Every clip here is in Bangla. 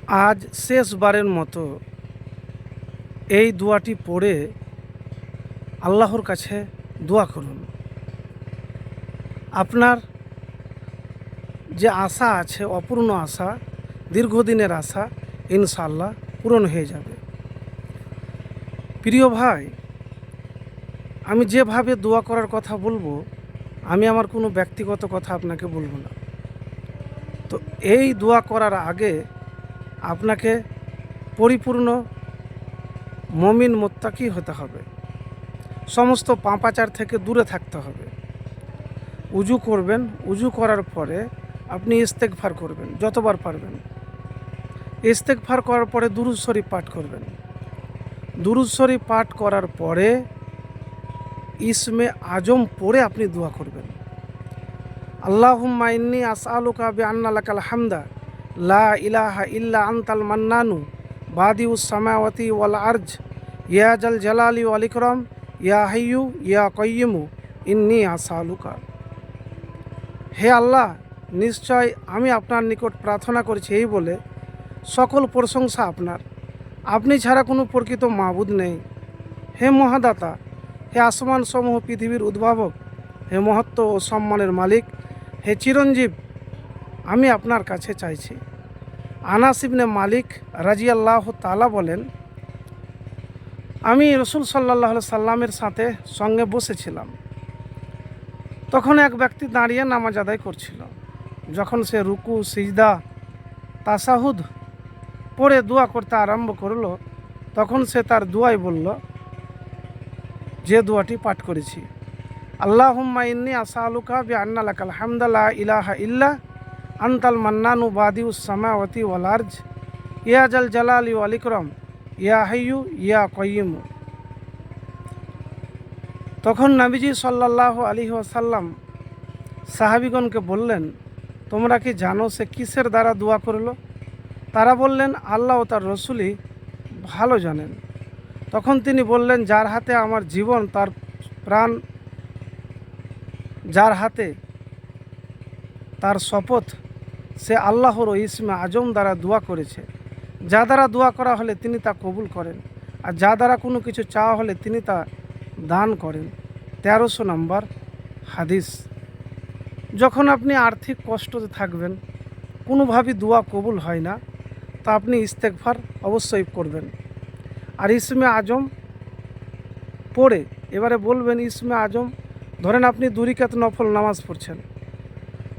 আজ শেষবারের মতো এই দোয়াটি পড়ে আল্লাহর কাছে দোয়া করুন। আপনার যে আশা আছে, অপূর্ণ আশা, দীর্ঘদিনের আশা, ইনশাআল্লাহ পূরণ হয়ে যাবে। প্রিয় ভাই, আমি যেভাবে দোয়া করার কথা বলবো, আমি আমার কোনো ব্যক্তিগত কথা আপনাকে বলবো না। তো এই দোয়া করার আগে আপনাকে পরিপূর্ণ মুমিন মুত্তাকি হতে হবে। সমস্ত পাপাচার থেকে দূরে থাকতে হবে। উজু করবেন, উজু করার পরে আপনি ইস্তেগফার করবেন যতবার পারবেন। ইস্তেগফার করার পরে দুরূদ শরীফ পাঠ করবেন। দুরূদ শরীফ পাঠ করার পরে ইসমে আজম পড়ে আপনি দোয়া করবেন। আল্লাহুম্মা ইন্নী আসআলুকা বিআন্না লাকাল হামদা লা ইলাহা ইল্লা আনতাল মান্নানু বাদিউস সামাওয়াতি ওয়াল আরজ ইয়া জাল জালালি ওয়াল ইকরাম ইয়া হাইয়্যু ইয়া কাইয়্যুমু ইন্নী আসআলুকা। হে আল্লাহ, নিশ্চয় আমি আপনার নিকট প্রার্থনা করছি এই বলে, সকল প্রশংসা আপনার, আপনি ছাড়া কোনো প্রকৃত মাবুদ নেই। হে মহাদাতা, হে আসমান সমূহ পৃথিবীর উদ্ভাবক, হে মহত্ব ও সম্মানের মালিক, হে চিরঞ্জীব, আমি আপনার কাছে চাইছি। আনাস ইবনে মালিক রাজিয়াল্লাহু তাআলা বলেন, আমি রসুল সাল্লাল্লাহু আলাইহি সাল্লামের সাথে সঙ্গে বসেছিলাম। তখন এক ব্যক্তি দাঁড়িয়ে নামাজ আদায় করছিল। যখন সে রুকু, সিজদা, তাসাহুদ পড়ে দোয়া করতে আরম্ভ করলো, তখন সে তার দোয়ায় বলল, যে দোয়াটি পাঠ করেছি, আল্লাহুম্মা ইন্নী আসআলুকা বিআন্না লাকাল হামদা লা ইলাহা ইল্লা আনতাল মান্নানু বাদিউস সামাওয়াতি ওয়াল আরজ ইয়া জাল জালালি ওয়াল ইকরাম ইয়া হাইয়্যু ইয়া কাইয়্যুমু। তখন নবীজি সাল্লাল্লাহু আলাইহি ওয়াসাল্লাম সাহাবীগণকে বললেন, তোমরা কি জানো সে কিসের দ্বারা দোয়া করলো? তারা বললেন, আল্লাহ ও তার রসুলই ভালো জানেন। তখন তিনি বললেন, যার হাতে আমার জীবন, তার প্রাণ, যার হাতে তার শপথ, সে আল্লাহর ইসমে আজম দ্বারা দোয়া করেছে। যা দ্বারা দোয়া করা হলে তিনি তা কবুল করেন, আর যা দ্বারা কোনো কিছু চাওয়া হলে তিনি তা দান করেন। 1300 নম্বর হাদিস। যখন আপনি আর্থিক কষ্টতে থাকবেন, কোনোভাবেই দোয়া কবুল হয় না, তা আপনি ইস্তেগফার অবশ্যই করবেন। আর ইসমে আজম পড়ে এবারে বলবেন, ইসমে আজম, ধরেন আপনি 2 রাকাত নফল নামাজ পড়ছেন,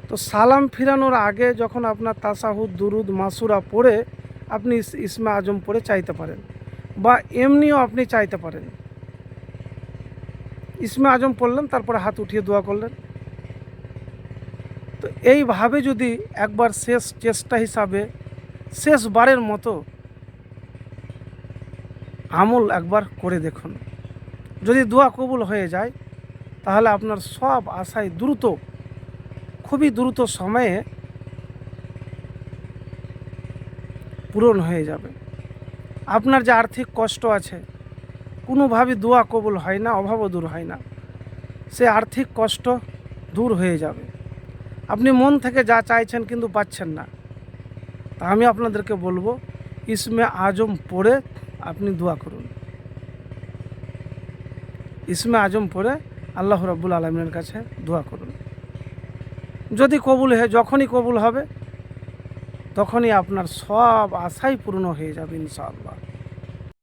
তো সালাম ফিরানোর আগে যখন আপনার তাসাহুদ, দুরুদ, মাসুরা পড়ে আপনি ইসমে আজম পড়ে চাইতে পারেন, বা এমনিও আপনি চাইতে পারেন। ইসমে আজম পড়লেন, তারপরে হাত উঠিয়ে দোয়া করলেন। তো এইভাবে যদি একবার শেষ চেষ্টা হিসাবে, শেষবারের মতো আমল একবার করে দেখুন। যদি দোয়া কবুল হয়ে যায়, তাহলে আপনার সব আশাই খুবই দ্রুত সময়ে পূরণ হয়ে যাবে। আপনার যে আর্থিক কষ্ট আছে, কোনোভাবে দোয়া কবুল হয় না, অভাবও দূর হয় না, সে আর্থিক কষ্ট দূর হয়ে যাবে। আপনি মন থেকে যা চাইছেন কিন্তু পাচ্ছেন না, তা আমি আপনাদেরকে বলবো, ইসমে আজম পড়ে আপনি দোয়া করুন। ইসমে আজম পড়ে আল্লাহ রাব্বুল আলামিনের কাছে দোয়া করুন। যদি কবুল হয়, যখনই কবুল হবে, তখনই আপনার সব আশাই পূর্ণ হয়ে যাবে ইনশাআল্লাহ।